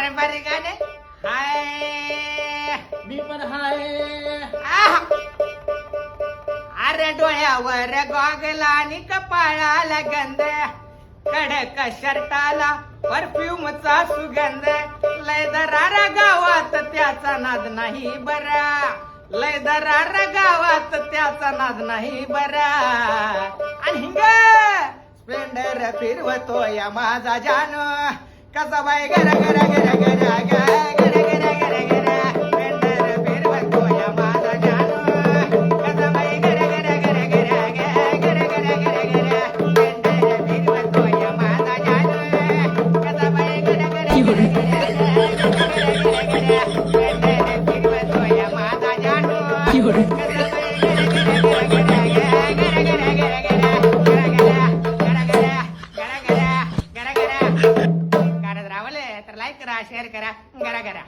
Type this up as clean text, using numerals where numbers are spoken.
पारंपरिक गाणे हाय मी पण हाय. आह! अरे डोळ्यावर गॉगला आणि कपाळाला गंध कडक शर्टाला परफ्यूमचा सुगंध लय दरारा गावात त्याचा नाद नाही बरा लय दरारा गावात त्याचा नाद नाही बरा आणि हिंग स्प्लेंडर फिरवतो या माझा जान कसा बाय गरा गरा गरा गरा गरा गरा गरा गरा स्प्लेंडर फिरवतो या माझा जान कसा बाय गरा गरा गरा गरा गरा गरा गरा गरा स्प्लेंडर फिरवतो या माझा जान कसा बाय गरा गरा गरा गरा स्प्लेंडर फिरवतो या माझा जान शेअर करा गरा गरा